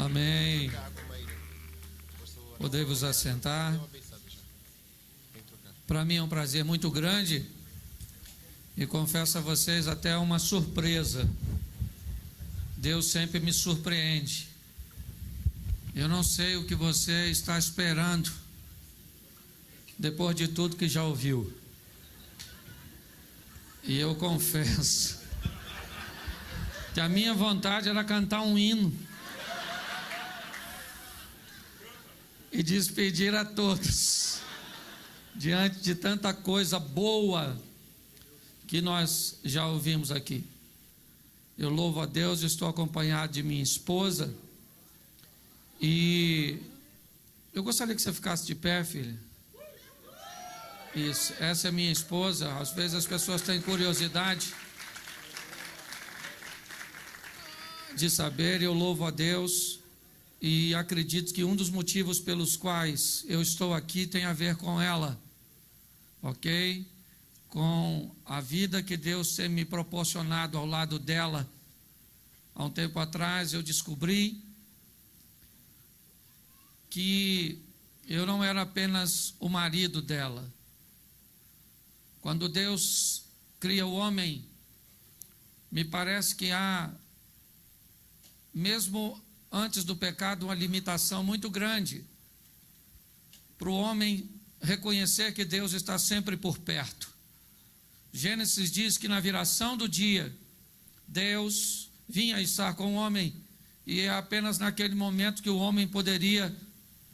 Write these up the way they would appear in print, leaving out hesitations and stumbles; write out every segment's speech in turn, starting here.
Amém. Podemos assentar. Para mim é um prazer muito grande e confesso a vocês até uma surpresa. Deus sempre me surpreende. Eu não sei o que você está esperando depois de tudo que já ouviu. E eu confesso que a minha vontade era cantar um hino e despedir a todos diante de tanta coisa boa que nós já ouvimos aqui. Eu louvo a Deus, estou acompanhado de minha esposa e eu gostaria que você ficasse de pé, filha. Isso, essa é minha esposa. Às vezes as pessoas têm curiosidade de saber. Eu louvo a Deus e acredito que um dos motivos pelos quais eu estou aqui tem a ver com ela, ok? Com a vida que Deus tem me proporcionado ao lado dela. Há um tempo atrás eu descobri que eu não era apenas o marido dela. Quando Deus cria o homem, me parece que há, mesmo antes do pecado, uma limitação muito grande para o homem reconhecer que Deus está sempre por perto. Gênesis diz que na viração do dia, Deus vinha estar com o homem, e é apenas naquele momento que o homem poderia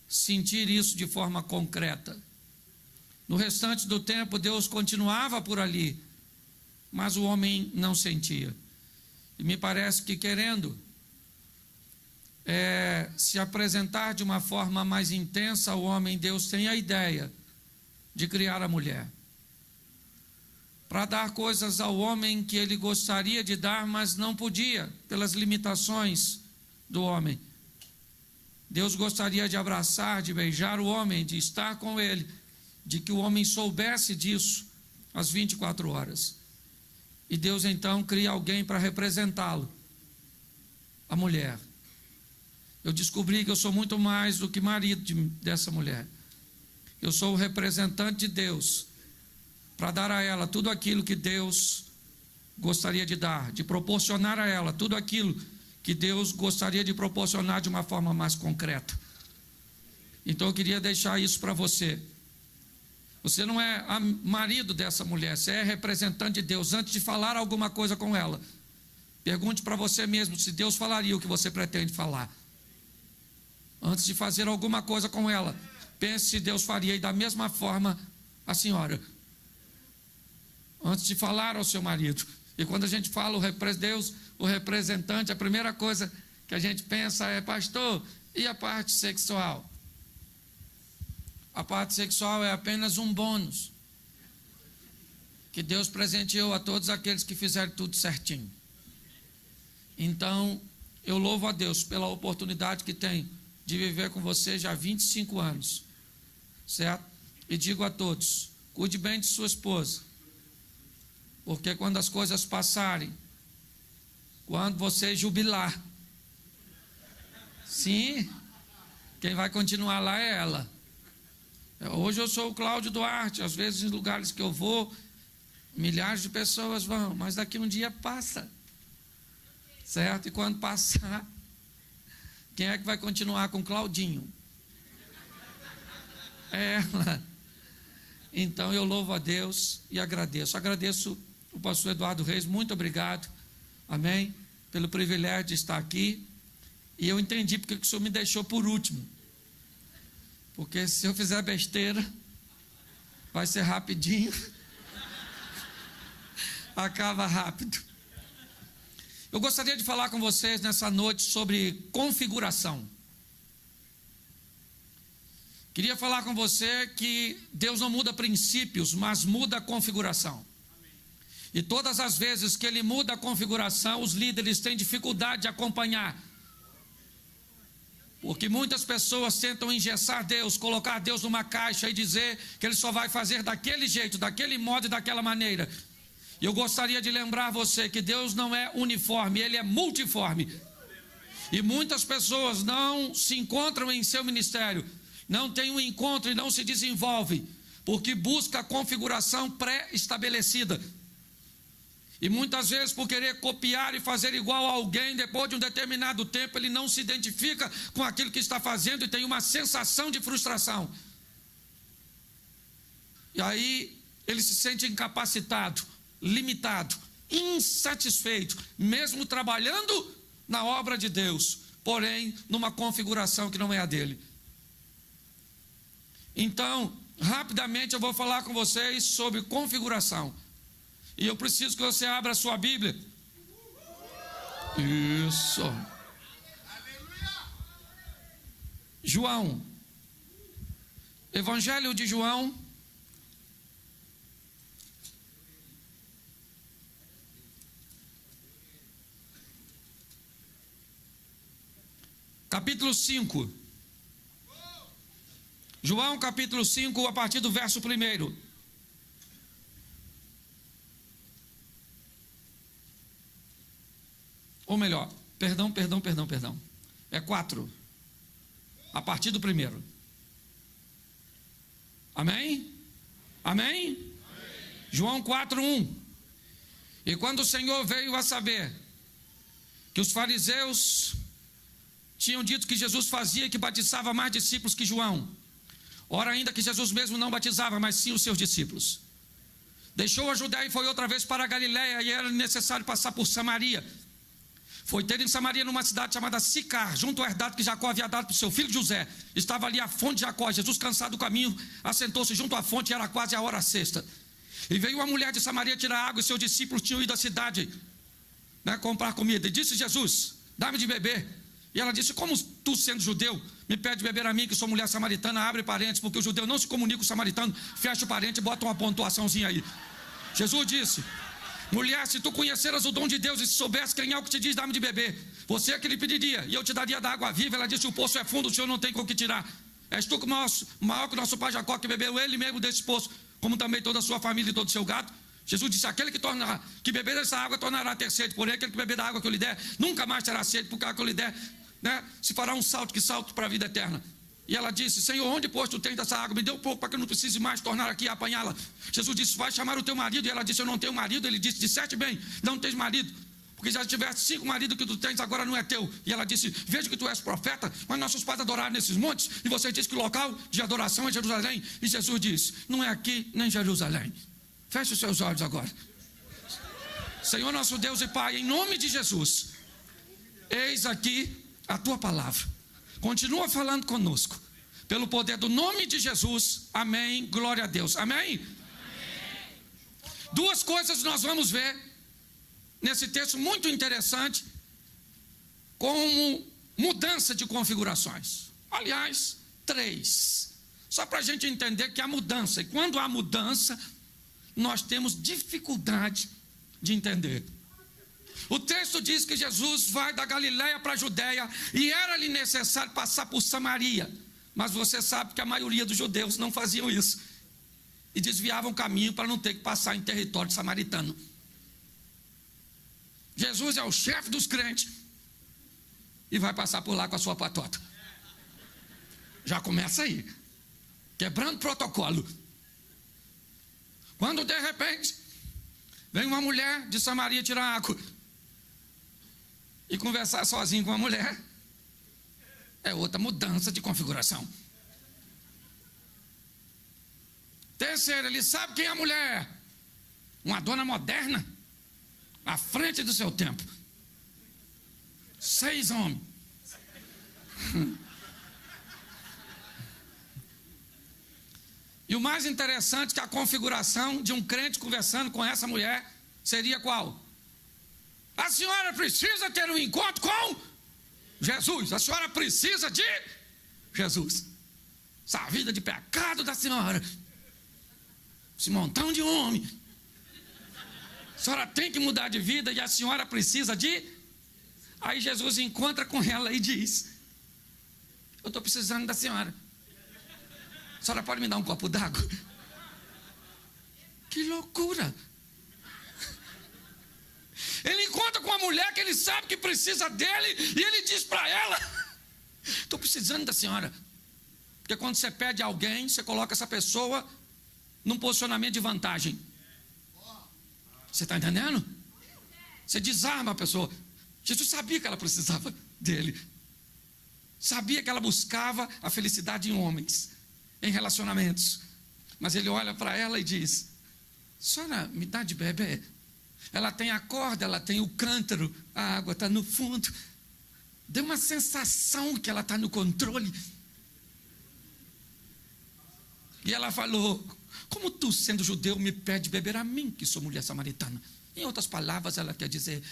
sentir isso de forma concreta. No restante do tempo, Deus continuava por ali, mas o homem não sentia. E me parece que querendo se apresentar de uma forma mais intensa ao homem, Deus tem a ideia de criar a mulher, para dar coisas ao homem que ele gostaria de dar, mas não podia, pelas limitações do homem. Deus gostaria de abraçar, de beijar o homem, de estar com ele, de que o homem soubesse disso às 24 horas. E Deus então cria alguém para representá-lo, a mulher. Eu descobri que eu sou muito mais do que marido dessa mulher. Eu sou o representante de Deus, para dar a ela tudo aquilo que Deus gostaria de dar, de proporcionar a ela tudo aquilo que Deus gostaria de proporcionar de uma forma mais concreta. Então eu queria deixar isso para você. Você não é marido dessa mulher, você é representante de Deus. Antes de falar alguma coisa com ela, pergunte para você mesmo se Deus falaria o que você pretende falar. Antes de fazer alguma coisa com ela, pense se Deus faria, e da mesma forma a senhora. Antes de falar ao seu marido. E quando a gente fala Deus, o representante, a primeira coisa que a gente pensa é: pastor, e a parte sexual? A parte sexual é apenas um bônus que Deus presenteou a todos aqueles que fizeram tudo certinho. Então, eu louvo a Deus pela oportunidade que tenho de viver com você já há 25 anos, certo? E digo a todos: cuide bem de sua esposa, porque quando as coisas passarem, quando você jubilar, sim, quem vai continuar lá é ela. Hoje eu sou o Cláudio Duarte, às vezes em lugares que eu vou, milhares de pessoas vão, mas daqui um dia passa, certo? E quando passar, quem é que vai continuar com Claudinho? Ela. Então eu louvo a Deus e agradeço o pastor Eduardo Reis, muito obrigado, amém, pelo privilégio de estar aqui. E eu entendi porque o senhor me deixou por último, porque se eu fizer besteira, vai ser rapidinho, acaba rápido. Eu gostaria de falar com vocês nessa noite sobre configuração. Queria falar com você que Deus não muda princípios, mas muda a configuração. E todas as vezes que Ele muda a configuração, os líderes têm dificuldade de acompanhar. Porque muitas pessoas tentam engessar Deus, colocar Deus numa caixa e dizer que Ele só vai fazer daquele jeito, daquele modo e daquela maneira. E eu gostaria de lembrar você que Deus não é uniforme, Ele é multiforme. E muitas pessoas não se encontram em seu ministério, não têm um encontro e não se desenvolvem, porque busca a configuração pré-estabelecida. E muitas vezes, por querer copiar e fazer igual a alguém, depois de um determinado tempo, ele não se identifica com aquilo que está fazendo e tem uma sensação de frustração. E aí ele se sente incapacitado, limitado, insatisfeito, mesmo trabalhando na obra de Deus, porém numa configuração que não é a dele. Então, rapidamente eu vou falar com vocês sobre configuração. E eu preciso que você abra a sua Bíblia. Isso. João. Evangelho de João. Capítulo 5. João capítulo 5, a partir do verso 1. Ou melhor, perdão. É 4. A partir do 1. Amém? Amém? João 4:1. E quando o Senhor veio a saber que os fariseus tinham dito que Jesus fazia, que batizava mais discípulos que João, ora ainda que Jesus mesmo não batizava, mas sim os seus discípulos, deixou a Judéia e foi outra vez para a Galiléia, e era necessário passar por Samaria. Foi ter em Samaria, numa cidade chamada Sicar, junto ao herdado que Jacó havia dado para o seu filho José. Estava ali a fonte de Jacó. Jesus, cansado do caminho, assentou-se junto à fonte, e era quase a hora sexta. E veio uma mulher de Samaria tirar água, e seus discípulos tinham ido à cidade, comprar comida. E disse Jesus: dá-me de beber. E ela disse: como tu, sendo judeu, me pede de beber a mim, que sou mulher samaritana? Abre parênteses, porque o judeu não se comunica com o samaritano. Fecha o parênteses e bota uma pontuaçãozinha aí. Jesus disse: mulher, se tu conheceras o dom de Deus e se soubesse quem é o que te diz, dá-me de beber, você é que lhe pediria, e eu te daria da água viva. Ela disse: o poço é fundo, o Senhor não tem com o que tirar. És tu maior que o nosso pai Jacó, que bebeu ele mesmo desse poço, como também toda a sua família e todo o seu gado. Jesus disse: aquele que beber dessa água tornará a ter sede, porém aquele que beber da água que eu lhe der, nunca mais terá sede, porque a água que eu lhe der, se fará um salto para a vida eterna. E ela disse: Senhor, onde pois tu tens dessa água? Me dê um pouco para que eu não precise mais tornar aqui a apanhá-la. Jesus disse: vai chamar o teu marido. E ela disse: eu não tenho marido. Ele disse: disseste bem, não tens marido, porque já tiveste 5 maridos que tu tens, agora não é teu. E ela disse: vejo que tu és profeta, mas nossos pais adoraram nesses montes, e você diz que o local de adoração é Jerusalém. E Jesus disse: não é aqui nem Jerusalém. Feche os seus olhos agora. Senhor nosso Deus e Pai, em nome de Jesus, eis aqui a tua palavra. Continua falando conosco, pelo poder do nome de Jesus. Amém, glória a Deus. Amém? Amém. 2 coisas nós vamos ver nesse texto muito interessante, como mudança de configurações. Aliás, 3, só para a gente entender que há mudança, e quando há mudança, nós temos dificuldade de entender. O texto diz que Jesus vai da Galiléia para a Judéia, e era-lhe necessário passar por Samaria. Mas você sabe que a maioria dos judeus não faziam isso, e desviavam o caminho para não ter que passar em território samaritano. Jesus é o chefe dos crentes e vai passar por lá com a sua patota. Já começa aí, quebrando protocolo. Quando de repente vem uma mulher de Samaria tirar água e conversar sozinho com a mulher, é outra mudança de configuração. Terceiro, ele sabe quem é a mulher, uma dona moderna, à frente do seu tempo. 6 homens. E o mais interessante é que a configuração de um crente conversando com essa mulher seria qual? A senhora precisa ter um encontro com Jesus. A senhora precisa de Jesus. Essa vida de pecado da senhora, esse montão de homem, a senhora tem que mudar de vida e a senhora precisa de... Aí Jesus encontra com ela e diz: eu estou precisando da senhora. A senhora pode me dar um copo d'água? Que loucura! Ele encontra com uma mulher que ele sabe que precisa dele, e ele diz para ela: estou precisando da senhora. Porque quando você pede a alguém, você coloca essa pessoa num posicionamento de vantagem. Você está entendendo? Você desarma a pessoa. Jesus sabia que ela precisava dele. Sabia que ela buscava a felicidade em homens, em relacionamentos. Mas ele olha para ela e diz: senhora, me dá de beber. Ela tem a corda, ela tem o cântaro, a água está no fundo. Deu uma sensação que ela está no controle. E ela falou: como tu, sendo judeu, me pede beber a mim, que sou mulher samaritana? Em outras palavras, ela quer dizer: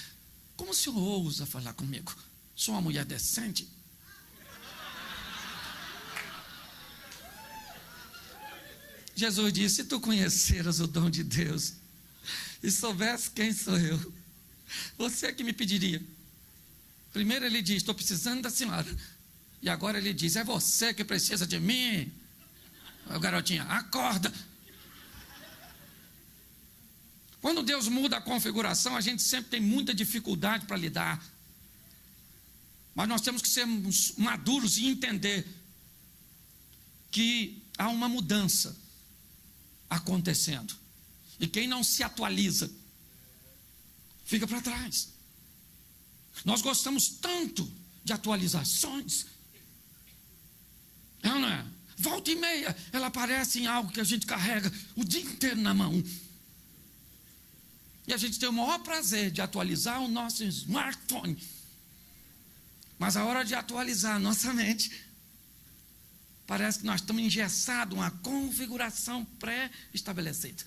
como o senhor ousa falar comigo? Sou uma mulher decente. Jesus disse: se tu conheceras o dom de Deus e soubesse quem sou eu, você é que me pediria. Primeiro ele diz: estou precisando da senhora. E agora ele diz: é você que precisa de mim. Ô, garotinha, acorda. Quando Deus muda a configuração, a gente sempre tem muita dificuldade para lidar. Mas nós temos que ser maduros e entender que há uma mudança acontecendo. E quem não se atualiza fica para trás. Nós gostamos tanto de atualizações. Não é? Volta e meia, ela aparece em algo que a gente carrega o dia inteiro na mão. E a gente tem o maior prazer de atualizar o nosso smartphone. Mas a hora de atualizar a nossa mente, parece que nós estamos engessados, uma configuração pré-estabelecida.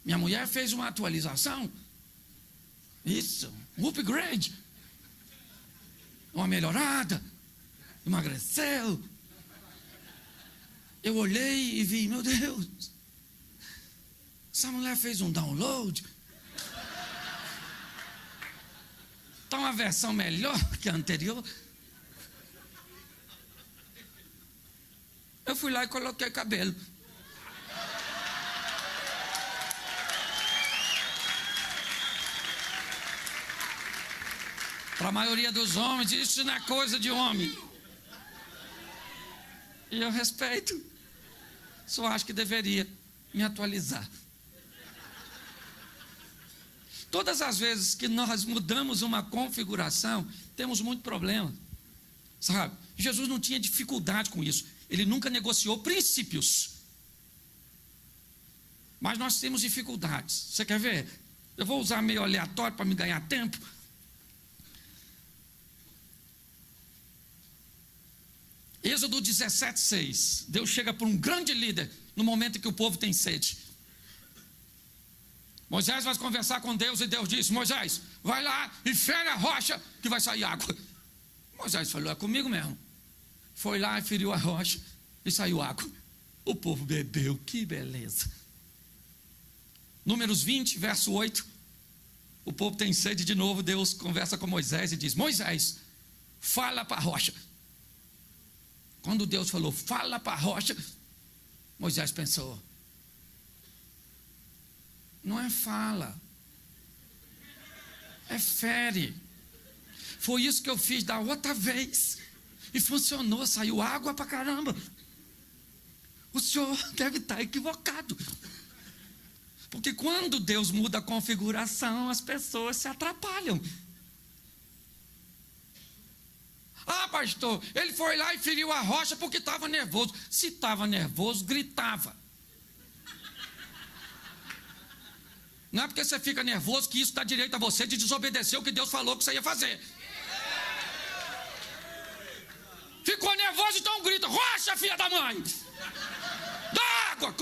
Minha mulher fez uma atualização. Isso, um upgrade. Uma melhorada. Emagreceu. Eu olhei e vi: meu Deus, essa mulher fez um download. Está uma versão melhor que a anterior. Eu fui lá e coloquei cabelo. Para a maioria dos homens, isso não é coisa de homem. E eu respeito. Só acho que deveria me atualizar. Todas as vezes que nós mudamos uma configuração, temos muito problema. Sabe? Jesus não tinha dificuldade com isso. Ele nunca negociou princípios. Mas nós temos dificuldades. Você quer ver? Eu vou usar meio aleatório para me ganhar tempo. Êxodo 17:6. Deus chega para um grande líder no momento em que o povo tem sede. Moisés vai conversar com Deus e Deus diz: Moisés, vai lá e fere a rocha que vai sair água. Moisés falou: é comigo mesmo. Foi lá e feriu a rocha e saiu água. O povo bebeu, que beleza. Números 20, verso 8. O povo tem sede de novo. Deus conversa com Moisés e diz: Moisés, fala para a rocha. Quando Deus falou: fala para a rocha, Moisés pensou: não é fala, é fere. Foi isso que eu fiz da outra vez e funcionou, saiu água para caramba. O senhor deve estar equivocado, porque quando Deus muda a configuração, as pessoas se atrapalham. Ah, pastor, ele foi lá e feriu a rocha porque estava nervoso. Se estava nervoso, gritava. Não é porque você fica nervoso que isso dá direito a você de desobedecer o que Deus falou que você ia fazer. Ficou nervoso, então grita: rocha, filha da mãe! Dá água!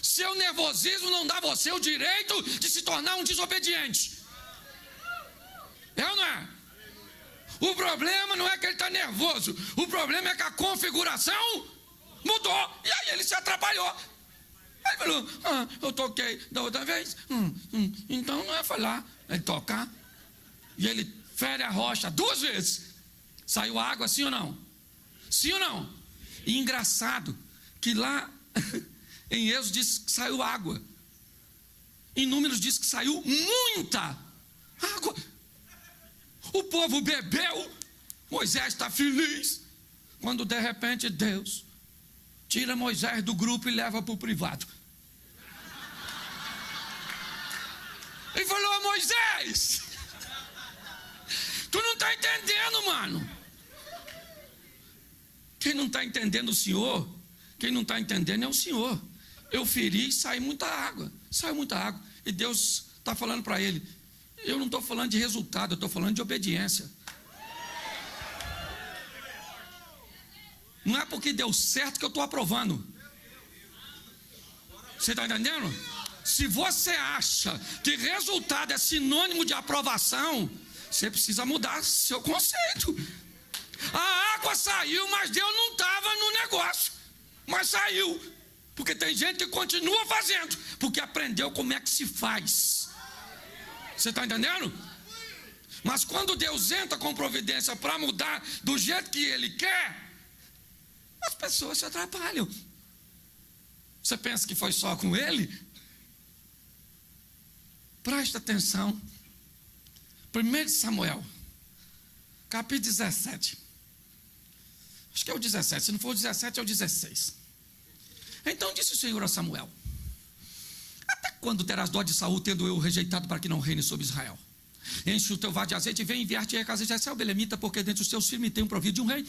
Seu nervosismo não dá a você o direito de se tornar um desobediente. É ou não é? O problema não é que ele está nervoso. O problema é que a configuração mudou. E aí ele se atrapalhou. Aí ele falou: eu toquei da outra vez. Então não é falar, é tocar. E ele fere a rocha 2 vezes. Saiu água, sim ou não? Sim ou não? E engraçado que lá Em Êxodo diz que saiu água. Em Números diz que saiu muita água. O povo bebeu. Moisés está feliz. Quando de repente Deus tira Moisés do grupo e leva para o privado. Ele falou: Moisés, tu não está entendendo, mano. Quem não está entendendo o Senhor, quem não está entendendo é o Senhor. Eu feri e saiu muita água. Saiu muita água. E Deus está falando para ele: eu não estou falando de resultado, eu estou falando de obediência. Não é porque deu certo que eu estou aprovando. Você está entendendo? Se você acha que resultado é sinônimo de aprovação, você precisa mudar seu conceito. A água saiu, mas Deus não estava no negócio. Mas saiu. Porque tem gente que continua fazendo, porque aprendeu como é que se faz. Você está entendendo? Mas quando Deus entra com providência para mudar do jeito que Ele quer, as pessoas se atrapalham. Você pensa que foi só com Ele? Presta atenção. 1 Samuel, capítulo 17. Acho que é o 17, se não for o 17 é o 16. Então disse o Senhor a Samuel: até quando terás dó de Saul, tendo eu o rejeitado, para que não reine sobre Israel? Enche o teu vaso de azeite e vem enviar-te a casa de Jessé o belemita, porque dentre os teus filhos me tenho provido de um rei.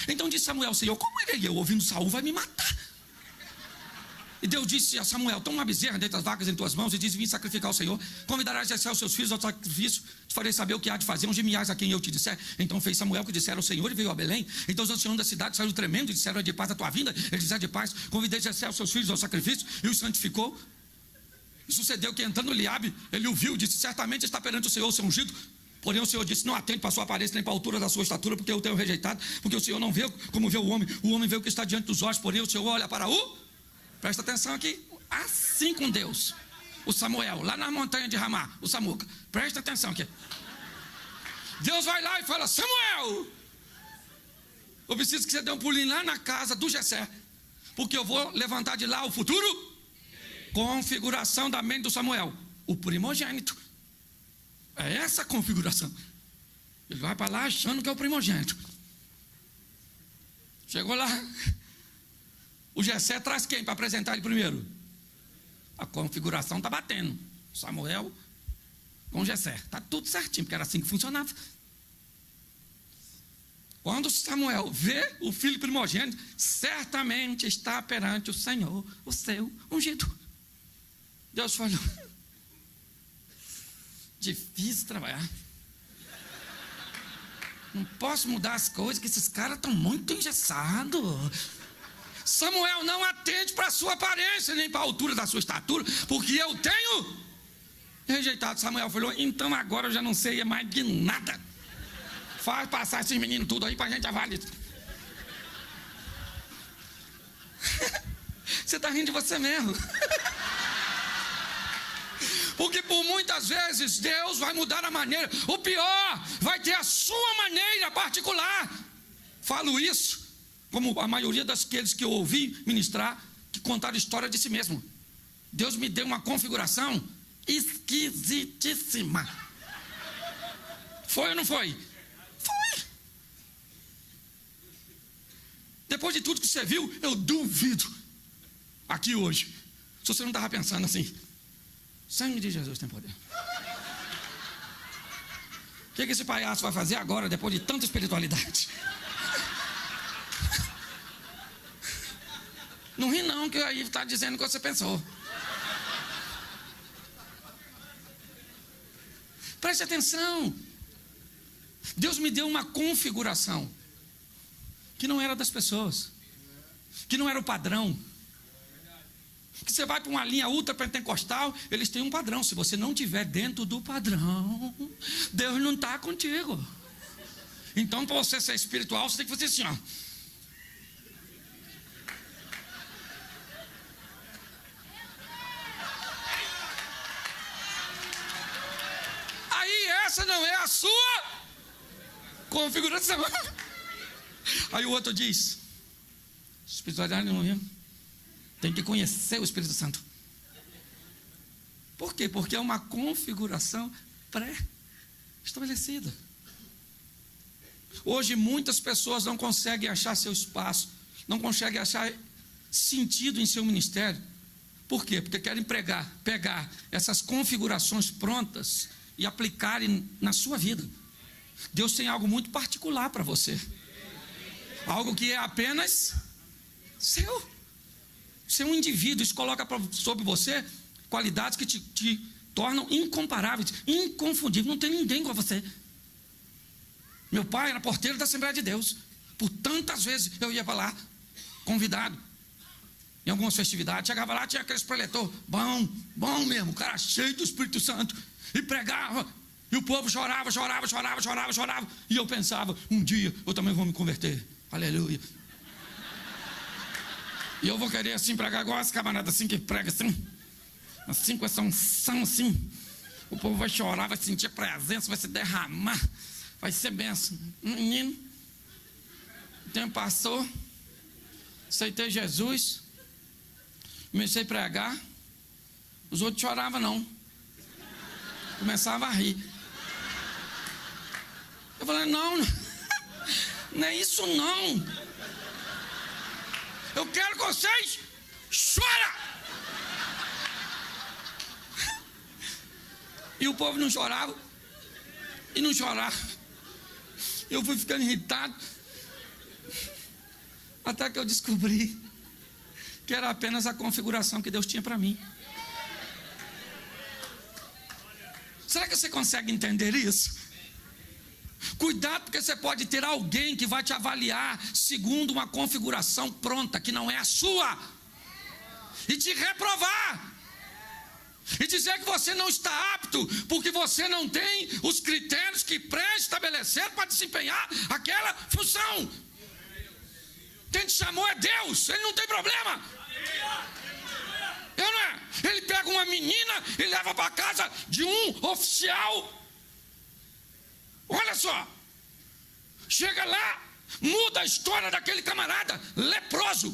Então disse Samuel: Senhor, como irei eu, ouvindo Saul, vai me matar? E Deus disse a Samuel: toma uma bezerra dentre as vacas em tuas mãos e diz: vim sacrificar ao Senhor. Convidarás Jessé os seus filhos ao sacrifício, te farei saber o que há de fazer, gemiais a quem eu te disser. Então fez Samuel o que disseram ao Senhor e veio a Belém. Então os anciãos da cidade saíram tremendo e disseram: é de paz a tua vinda? Ele disse: é de paz. Convidei Jessé os seus filhos ao sacrifício e os santificou. E sucedeu que, entrando Eliabe, ele o viu e disse: certamente está perante o Senhor o seu ungido. Porém o Senhor disse: não atende para a sua aparência nem para a altura da sua estatura, porque eu tenho rejeitado. Porque o Senhor não vê como vê o homem vê o que está diante dos olhos. Porém o Senhor olha para o... Presta atenção aqui. Assim com Deus, o Samuel, lá na montanha de Ramá, o Samuca, presta atenção aqui. Deus vai lá e fala: Samuel, eu preciso que você dê um pulinho lá na casa do Jessé, porque eu vou levantar de lá o futuro. Configuração da mente do Samuel, o primogênito. É essa a configuração. Ele vai para lá achando que é o primogênito. Chegou lá, o Jessé traz quem para apresentar ele primeiro? A configuração está batendo. Samuel com Jessé. Está tudo certinho, porque era assim que funcionava. Quando Samuel vê o filho primogênito, certamente está perante o Senhor, o seu ungido. Deus falou: difícil trabalhar. Não posso mudar as coisas, que esses caras estão muito engessados. Samuel, não atende para a sua aparência, nem para a altura da sua estatura, porque eu tenho rejeitado. Samuel falou: então agora eu já não sei mais de nada. Faz passar esses meninos tudo aí para a gente avaliar. Você está rindo de você mesmo. Porque por muitas vezes Deus vai mudar a maneira. O pior, vai ter a sua maneira particular. Falo isso como a maioria daqueles que eu ouvi ministrar, que contaram a história de si mesmo. Deus me deu uma configuração esquisitíssima. Foi ou não foi? Foi. Depois de tudo que você viu, eu duvido aqui hoje, se você não estava pensando assim: sangue de Jesus tem poder. O que esse palhaço vai fazer agora, depois de tanta espiritualidade? Não ri não, que aí está dizendo o que você pensou. Preste atenção. Deus me deu uma configuração que não era das pessoas, que não era o padrão. Que você vai para uma linha ultra pentecostal, eles têm um padrão. Se você não estiver dentro do padrão, Deus não está contigo. Então, para você ser espiritual, você tem que fazer assim, ó. Aí essa não é a sua configuração. Aí o outro diz: espiritualidade não é. Tem que conhecer o Espírito Santo. Por quê? Porque é uma configuração pré-estabelecida. Hoje muitas pessoas não conseguem achar seu espaço, não conseguem achar sentido em seu ministério. Por quê? Porque querem pegar essas configurações prontas e aplicarem na sua vida. Deus tem algo muito particular para você. Algo que é apenas seu. Você é um indivíduo, isso coloca sobre você qualidades que te tornam incomparáveis, inconfundíveis. Não tem ninguém igual a você. Meu pai era porteiro da Assembleia de Deus. Por tantas vezes eu ia para lá, convidado, em algumas festividades. Chegava lá, tinha aqueles preletores, bom mesmo, cara cheio do Espírito Santo, e pregava, e o povo chorava. E eu pensava, um dia eu também vou me converter. Aleluia. E eu vou querer assim pregar igual as camaradas assim que prega assim com essa unção assim. O povo vai chorar, vai sentir a presença, vai se derramar, vai ser benção. Menino, o tempo passou, aceitei Jesus, comecei a pregar, os outros choravam não, começavam a rir. Eu falei, não é isso não. Eu quero que vocês chorem. E o povo não chorava. E não chorava. Eu fui ficando irritado. Até que eu descobri que era apenas a configuração que Deus tinha para mim. Será que você consegue entender isso? Cuidado, porque você pode ter alguém que vai te avaliar segundo uma configuração pronta, que não é a sua, e te reprovar, e dizer que você não está apto, porque você não tem os critérios que pré-estabeleceram para desempenhar aquela função. Quem te chamou é Deus, Ele não tem problema. Eu não é? Ele pega uma menina e leva para casa de um oficial. Olha só, chega lá, muda a história daquele camarada leproso.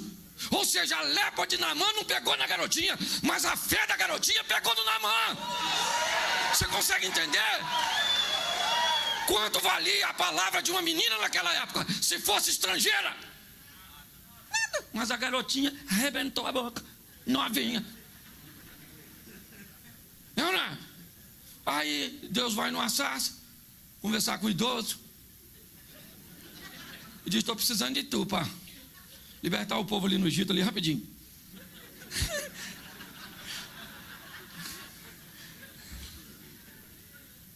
Ou seja, a lepra de Naamã não pegou na garotinha, mas a fé da garotinha pegou no Naamã. Você consegue entender? Quanto valia a palavra de uma menina naquela época, se fosse estrangeira? Nada. Mas a garotinha arrebentou a boca, novinha. Não, não. Aí Deus vai no assassa, conversar com o idoso e diz, estou precisando de tu, pá, libertar o povo ali no Egito, ali rapidinho.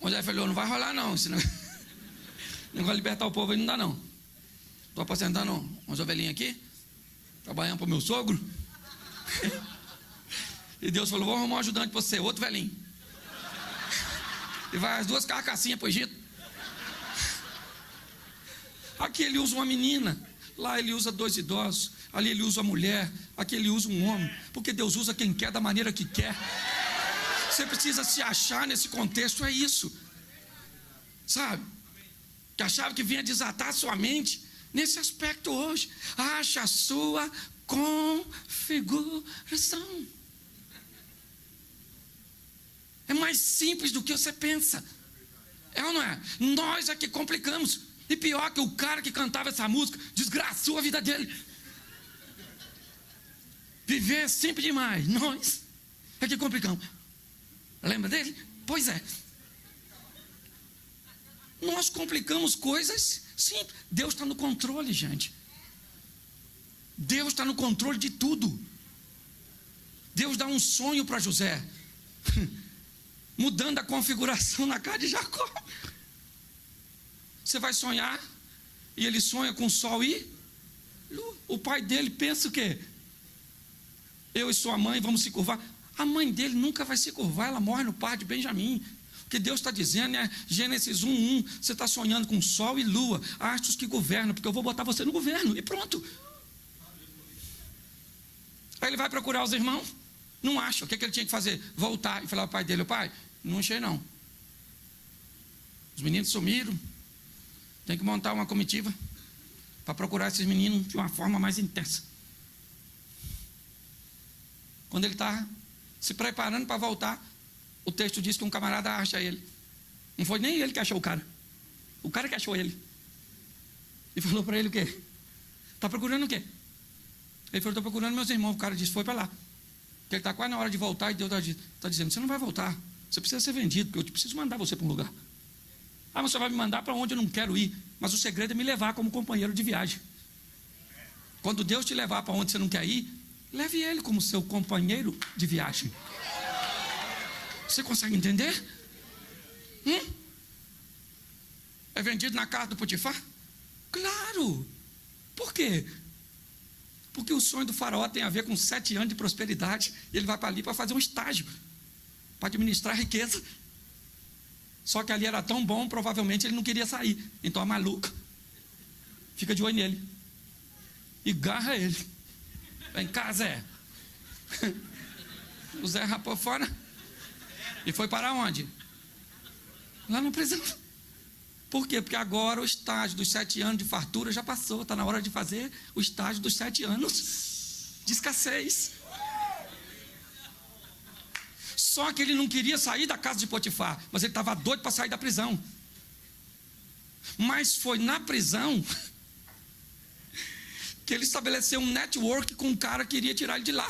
Moisés falou, não vai rolar não, esse negócio de libertar o povo aí não dá não. Estou apacentando umas ovelhinhas aqui, trabalhando para o meu sogro. E Deus falou, vou arrumar um ajudante para você, outro velhinho, e vai as duas carcassinhas para o Egito. Aqui ele usa uma menina, lá ele usa dois idosos, ali ele usa a mulher, aqui ele usa um homem, porque Deus usa quem quer da maneira que quer. Você precisa se achar nesse contexto, é isso, sabe? Que achava que vinha desatar sua mente nesse aspecto hoje. Acha a sua configuração. É mais simples do que você pensa. É ou não é? Nós é que complicamos. E pior que o cara que cantava essa música desgraçou a vida dele. Viver é simples demais. Nós é que complicamos. Lembra dele? Pois é. Nós complicamos coisas simples. Deus está no controle, gente. Deus está no controle de tudo. Deus dá um sonho para José, mudando a configuração na casa de Jacó. Você vai sonhar, e ele sonha com sol e lua. O pai dele pensa o quê? Eu e sua mãe vamos se curvar. A mãe dele nunca vai se curvar, ela morre no parto de Benjamim. O que Deus está dizendo é Gênesis 1:1. Você está sonhando com sol e lua, astros que governam, porque eu vou botar você no governo, e pronto. Aí ele vai procurar os irmãos, não acha. O que ele tinha que fazer? Voltar e falar ao pai dele, pai, não achei não. Os meninos sumiram. Tem que montar uma comitiva para procurar esses meninos de uma forma mais intensa. Quando ele está se preparando para voltar, o texto diz que um camarada acha ele. Não foi nem ele que achou o cara que achou ele. E falou para ele o quê? Está procurando o quê? Ele falou, estou procurando meus irmãos. O cara disse, foi para lá. Porque ele está quase na hora de voltar e Deus está dizendo, você não vai voltar. Você precisa ser vendido, porque eu preciso mandar você para um lugar. Ah, mas você vai me mandar para onde eu não quero ir. Mas o segredo é me levar como companheiro de viagem. Quando Deus te levar para onde você não quer ir, leve ele como seu companheiro de viagem. Você consegue entender? É vendido na casa do Potifar? Claro! Por quê? Porque o sonho do faraó tem a ver com 7 anos de prosperidade. E ele vai para ali para fazer um estágio, para administrar a riqueza. Só que ali era tão bom, provavelmente ele não queria sair. Então a maluca fica de olho nele e garra ele. Vem cá, Zé. O Zé rapou fora e foi para onde? Lá na prisão. Por quê? Porque agora o estágio dos 7 anos de fartura já passou. Está na hora de fazer o estágio dos 7 anos de escassez. Só que ele não queria sair da casa de Potifar, mas ele estava doido para sair da prisão. Mas foi na prisão que ele estabeleceu um network com um cara que iria tirar ele de lá.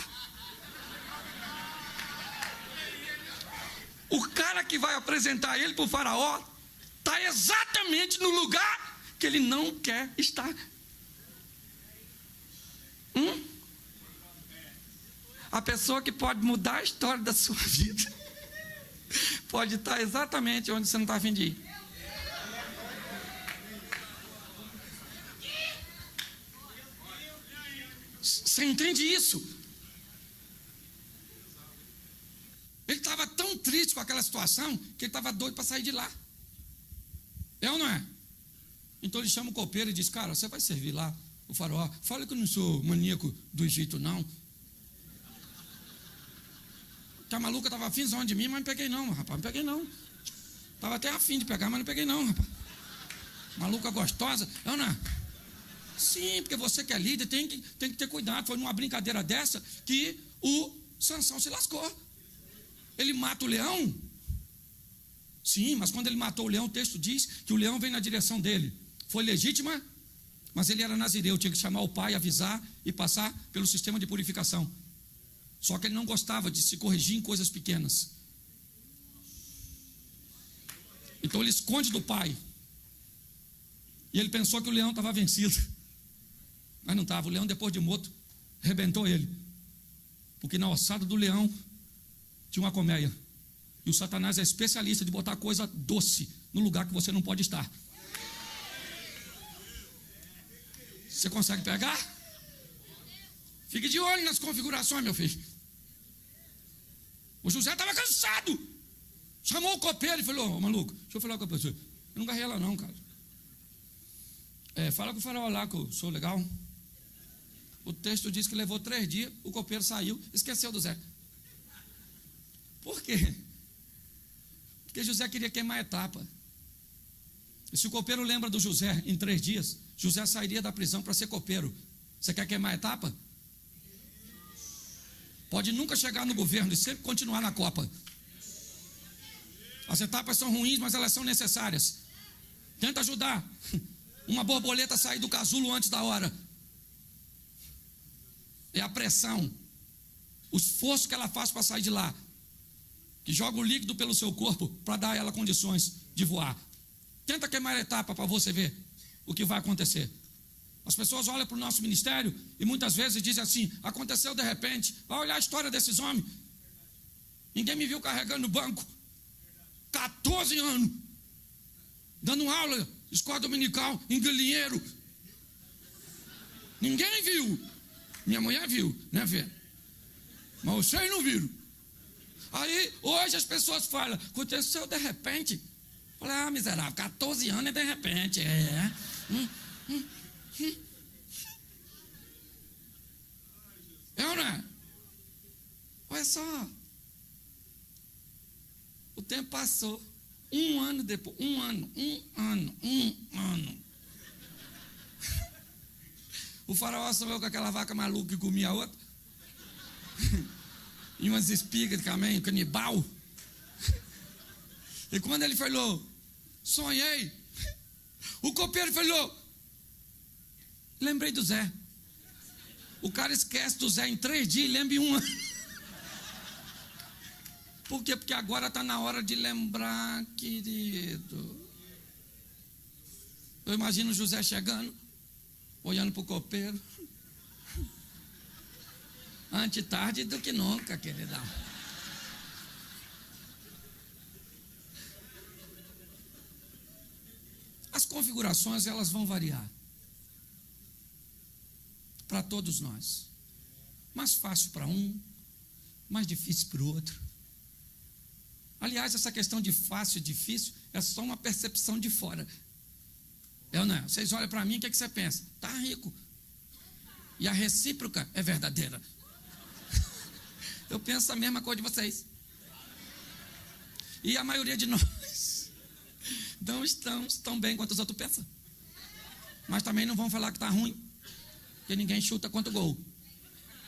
O cara que vai apresentar ele para o faraó está exatamente no lugar que ele não quer estar. A pessoa que pode mudar a história da sua vida pode estar exatamente onde você não está a fim de ir. Você entende isso? Ele estava tão triste com aquela situação que ele estava doido para sair de lá. É ou não é? Então ele chama o copeiro e diz, cara, você vai servir lá o faraó? Fala que eu não sou maníaco do Egito, não. Que a maluca estava afim de mim, mas não peguei não, rapaz, não peguei não. Estava até afim de pegar, mas não peguei não, rapaz. Maluca gostosa, é ou não é? Sim, porque você que é líder tem que ter cuidado. Foi numa brincadeira dessa que o Sansão se lascou. Ele mata o leão. Sim, mas quando ele matou o leão, o texto diz que o leão vem na direção dele. Foi legítima, mas ele era nazireu, tinha que chamar o pai, avisar e passar pelo sistema de purificação. Só que ele não gostava de se corrigir em coisas pequenas. Então ele esconde do pai. E ele pensou que o leão estava vencido. Mas não estava. O leão, depois de morto, arrebentou ele. Porque na ossada do leão tinha uma colmeia. E o Satanás é especialista de botar coisa doce no lugar que você não pode estar. Você consegue pegar? Fique de olho nas configurações, meu filho. O José estava cansado. Chamou o copeiro e falou, ô maluco, deixa eu falar com a pessoa. Eu não garrei ela não, cara. Fala com o faraó lá que eu sou legal. O texto diz que levou 3 dias, o copeiro saiu, esqueceu do Zé. Por quê? Porque José queria queimar a etapa. E se o copeiro lembra do José em 3 dias, José sairia da prisão para ser copeiro. Você quer queimar a etapa? Pode nunca chegar no governo e sempre continuar na copa. As etapas são ruins, mas elas são necessárias. Tenta ajudar uma borboleta a sair do casulo antes da hora. É a pressão, o esforço que ela faz para sair de lá, que joga o líquido pelo seu corpo para dar a ela condições de voar. Tenta queimar a etapa para você ver o que vai acontecer. As pessoas olham para o nosso ministério e muitas vezes dizem assim, aconteceu de repente. Vai olhar a história desses homens. Ninguém me viu carregando no banco 14 anos, dando aula, escola dominical, em galinheiro. Ninguém viu. Minha mulher viu, né, Fê? Mas vocês não viram. Aí, hoje as pessoas falam, aconteceu de repente. Fala, miserável, 14 anos é de repente. É ou não é? Olha só. O tempo passou. 1 ano depois. 1 ano. O faraó sonhou com aquela vaca maluca que comia a outra. e umas espigas de caminho, canibal. E quando ele falou, sonhei, o copeiro falou, lembrei do Zé. O cara esquece do Zé em 3 dias e lembra em 1 ano. Por quê? Porque agora está na hora de lembrar, querido. Eu imagino o José chegando, olhando para o copeiro. Antes tarde do que nunca, queridão. As configurações, elas vão variar. Para todos nós. Mais fácil para um, mais difícil para o outro. Aliás, essa questão de fácil e difícil é só uma percepção de fora. Eu não. Vocês olham para mim, o que você pensa? Está rico. E a recíproca é verdadeira. Eu penso a mesma coisa de vocês. E a maioria de nós não estamos tão bem quanto os outros pensam. Mas também não vão falar que está ruim, porque ninguém chuta quanto gol.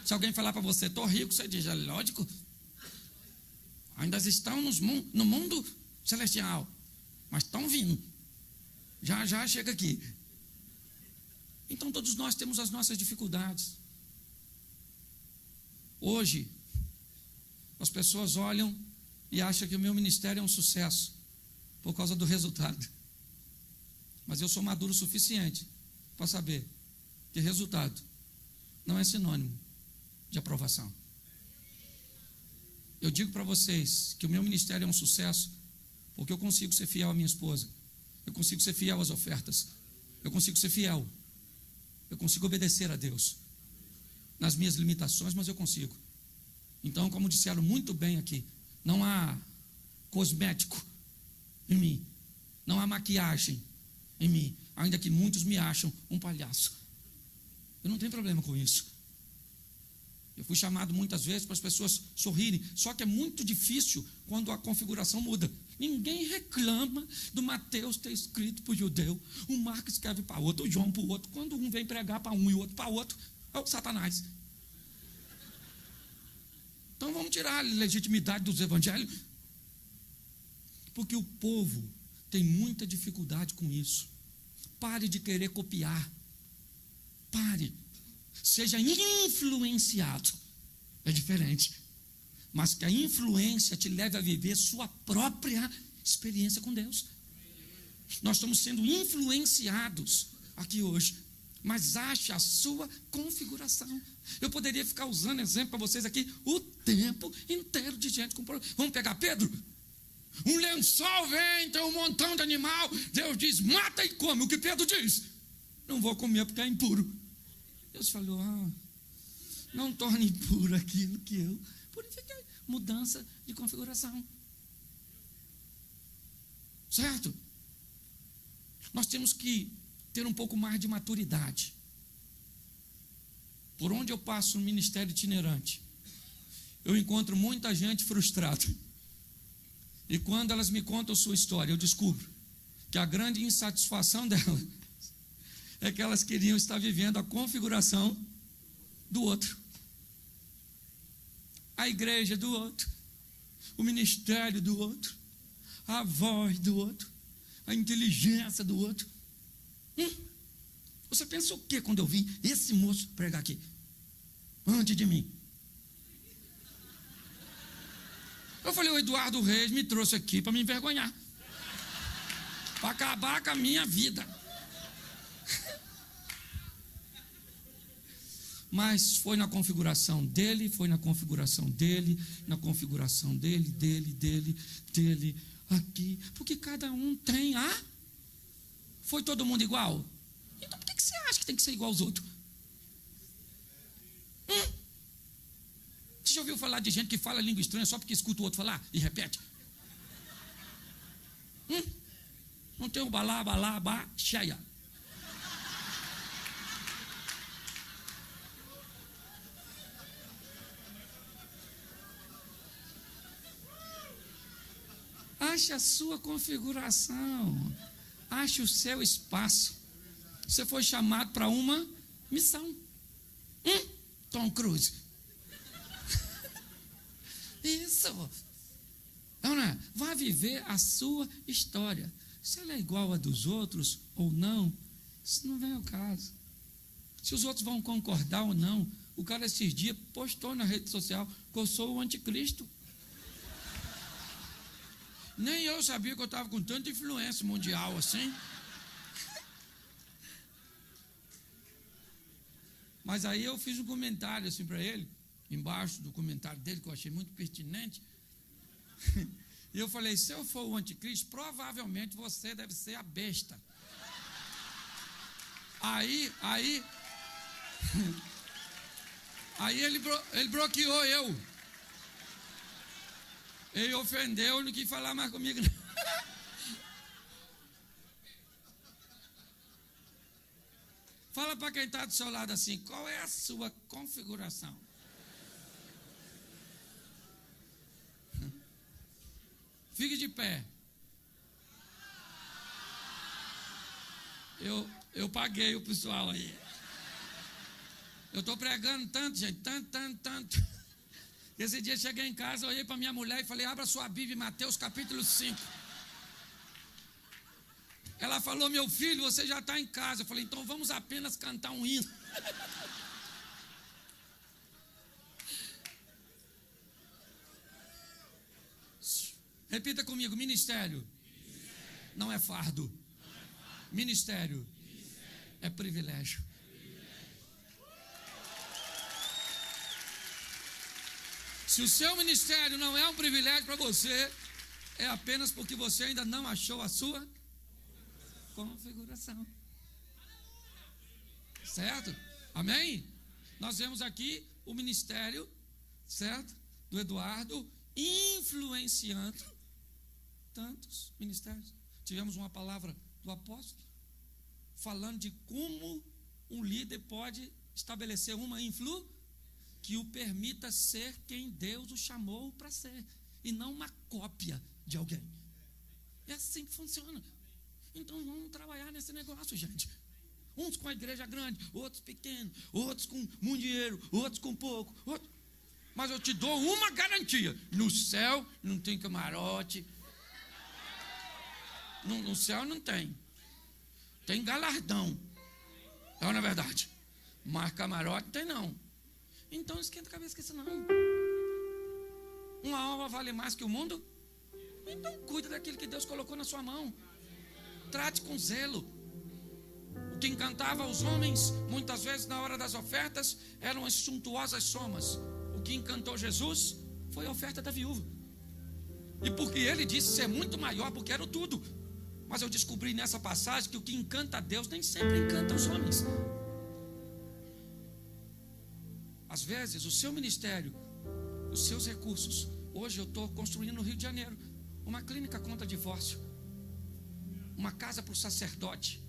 Se alguém falar para você, estou rico, você diz, é lógico. Ainda estão no mundo celestial, mas estão vindo. Já chega aqui. Então todos nós temos as nossas dificuldades. Hoje, as pessoas olham e acham que o meu ministério é um sucesso por causa do resultado. Mas eu sou maduro o suficiente para saber que resultado não é sinônimo de aprovação. Eu digo para vocês que o meu ministério é um sucesso porque eu consigo ser fiel à minha esposa, eu consigo ser fiel às ofertas, eu consigo ser fiel, eu consigo obedecer a Deus nas minhas limitações, mas eu consigo. Então, como disseram muito bem aqui, não há cosmético em mim, não há maquiagem em mim, ainda que muitos me acham um palhaço. Eu não tenho problema com isso. Eu fui chamado muitas vezes para as pessoas sorrirem, só que é muito difícil quando a configuração muda. Ninguém reclama do Mateus ter escrito para o judeu, o Marcos escreve para outro, o João para o outro. Quando um vem pregar para um e o outro para outro, é o Satanás. Então vamos tirar a legitimidade dos evangelhos, porque o povo tem muita dificuldade com isso. Pare de querer copiar. Pare. Seja influenciado. É diferente. Mas que a influência te leve a viver sua própria experiência com Deus. Nós estamos sendo influenciados aqui hoje. Mas ache a sua configuração. Eu poderia ficar usando exemplo para vocês aqui o tempo inteiro de gente com problema. Vamos pegar Pedro? Um lençol vem, tem um montão de animal. Deus diz, mata e come. O que Pedro diz? Não vou comer porque é impuro. Deus falou, não torne impuro aquilo que eu purifiquei. Mudança de configuração. Certo? Nós temos que ter um pouco mais de maturidade. Por onde eu passo no ministério itinerante, eu encontro muita gente frustrada. E quando elas me contam sua história, eu descubro que a grande insatisfação delas é que elas queriam estar vivendo a configuração do outro. A igreja do outro, o ministério do outro, a voz do outro, a inteligência do outro. Você pensa o que quando eu vi esse moço pregar aqui? Antes de mim. Eu falei, o Eduardo Reis me trouxe aqui para me envergonhar. Para acabar com a minha vida. Mas foi na configuração dele, foi na configuração dele, na configuração dele, aqui. Porque cada um tem a... Foi todo mundo igual? Então por que você acha que tem que ser igual aos outros? Você já ouviu falar de gente que fala língua estranha só porque escuta o outro falar e repete? Não tem o balá, cheia. Ache a sua configuração. Ache o seu espaço. Você foi chamado para uma missão. Tom Cruise. Isso. Não, não é? Vá viver a sua história. Se ela é igual a dos outros ou não, isso não vem ao caso. Se os outros vão concordar ou não. O cara esses dias postou na rede social que eu sou o anticristo. Nem eu sabia que eu estava com tanta influência mundial assim. Mas aí eu fiz um comentário assim para ele, embaixo do comentário dele, que eu achei muito pertinente. E eu falei, se eu for o anticristo, provavelmente você deve ser a besta. Aí ele bloqueou eu. Ele ofendeu, não quis falar mais comigo. Fala para quem está do seu lado assim, qual é a sua configuração? Fique de pé. Eu paguei o pessoal aí. Eu estou pregando tanto, gente, tanto. Esse dia cheguei em casa, olhei para minha mulher e falei, abra sua Bíblia em Mateus capítulo 5. Ela falou, meu filho, você já está em casa. Eu falei, então vamos apenas cantar um hino. Repita comigo, ministério não é fardo. Ministério é privilégio. Se o seu ministério não é um privilégio para você, é apenas porque você ainda não achou a sua configuração. Certo? Amém? Nós vemos aqui o ministério, certo? Do Eduardo, influenciando tantos ministérios. Tivemos uma palavra do apóstolo, falando de como um líder pode estabelecer uma influência que o permita ser quem Deus o chamou para ser, e não uma cópia de alguém. É assim que funciona. Então vamos trabalhar nesse negócio, gente. Uns com a igreja grande, outros pequenos, outros com muito dinheiro, outros com pouco. Mas eu te dou uma garantia: no céu não tem camarote. No céu não tem. Tem galardão. É ou não é verdade? Mas camarote não tem não. Então não esquenta a cabeça com isso não. Uma alma vale mais que o mundo? Então cuida daquilo que Deus colocou na sua mão. Trate com zelo. O que encantava os homens, muitas vezes na hora das ofertas, eram as suntuosas somas. O que encantou Jesus foi a oferta da viúva. E porque ele disse ser muito maior, porque era o tudo. Mas eu descobri nessa passagem que o que encanta a Deus nem sempre encanta os homens. Às vezes, o seu ministério, os seus recursos. Hoje eu estou construindo no Rio de Janeiro uma clínica contra divórcio, uma casa para o sacerdote,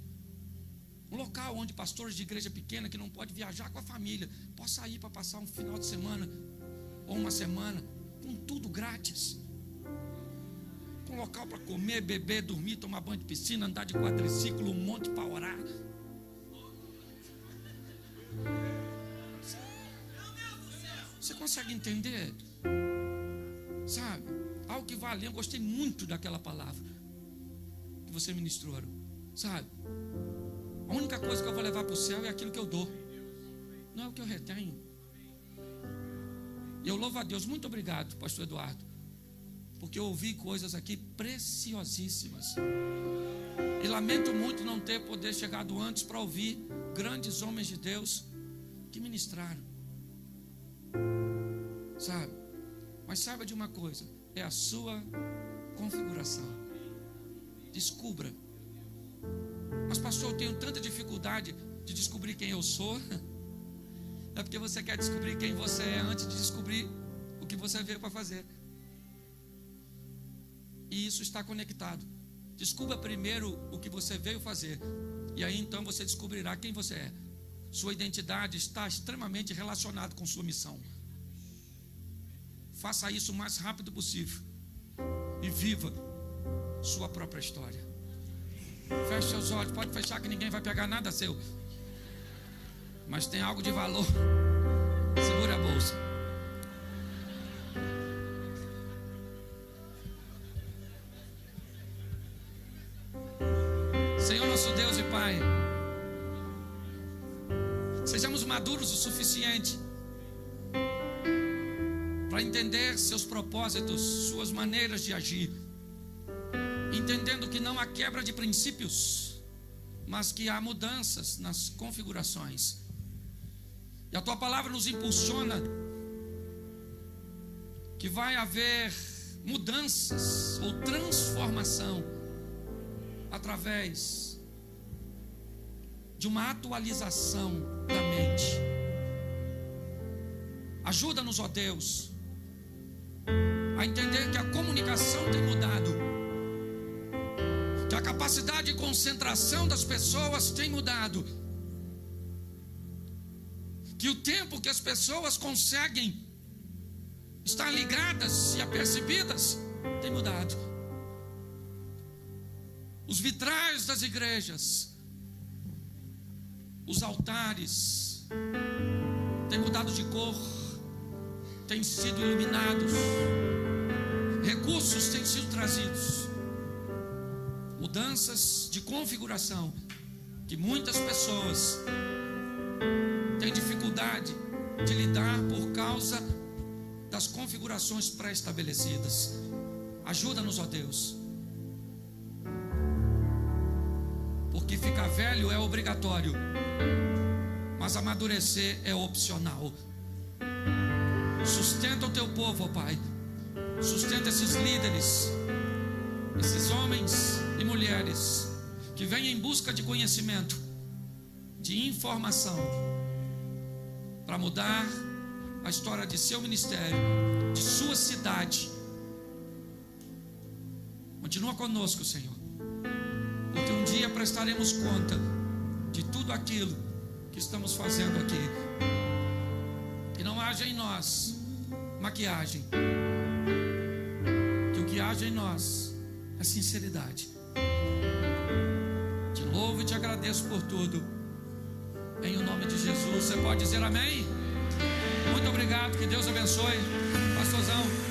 um local onde pastores de igreja pequena que não pode viajar com a família possam ir para passar um final de semana ou uma semana, com tudo grátis, com local para comer, beber, dormir, tomar banho de piscina, andar de quadriciclo, um monte para orar. Você consegue entender? Sabe? Algo que vale. Eu gostei muito daquela palavra que você ministrou. Sabe? A única coisa que eu vou levar para o céu é aquilo que eu dou, não é o que eu retenho. E eu louvo a Deus. Muito obrigado, pastor Eduardo, porque eu ouvi coisas aqui preciosíssimas. E lamento muito não ter poder chegado antes para ouvir grandes homens de Deus que ministraram. Sabe? Mas saiba de uma coisa: é a sua configuração. Descubra. Mas pastor, eu tenho tanta dificuldade de descobrir quem eu sou. É porque você quer descobrir quem você é antes de descobrir o que você veio para fazer. E isso está conectado. Descubra primeiro o que você veio fazer, e aí então você descobrirá quem você é. Sua identidade está extremamente relacionada com sua missão. Faça isso o mais rápido possível e viva sua própria história. Feche seus olhos. Pode fechar, que ninguém vai pegar nada seu, mas tem algo de valor. Segura a bolsa. Senhor nosso Deus e Pai, sejamos maduros o suficiente para entender seus propósitos, suas maneiras de agir, entendendo que não há quebra de princípios, mas que há mudanças nas configurações. E a tua palavra nos impulsiona que vai haver mudanças ou transformação através de uma atualização da mente. Ajuda-nos, ó Deus, a entender que a comunicação tem mudado, que a capacidade de concentração das pessoas tem mudado, que o tempo que as pessoas conseguem estar ligadas e apercebidas tem mudado. Os vitrais das igrejas, os altares têm mudado de cor, têm sido iluminados, recursos têm sido trazidos, mudanças de configuração que muitas pessoas têm dificuldade de lidar por causa das configurações pré-estabelecidas. Ajuda-nos, ó Deus, porque ficar velho é obrigatório, mas amadurecer é opcional. Sustenta o teu povo, ó Pai, sustenta esses líderes, esses homens e mulheres que vêm em busca de conhecimento, de informação, para mudar a história de seu ministério, de sua cidade. Continua conosco, Senhor, porque um dia prestaremos conta de tudo aquilo que estamos fazendo aqui. Que não haja em nós maquiagem, que o que haja em nós é sinceridade. Te louvo e te agradeço por tudo, em o nome de Jesus. Você pode dizer amém? Muito obrigado, que Deus abençoe, pastorzão.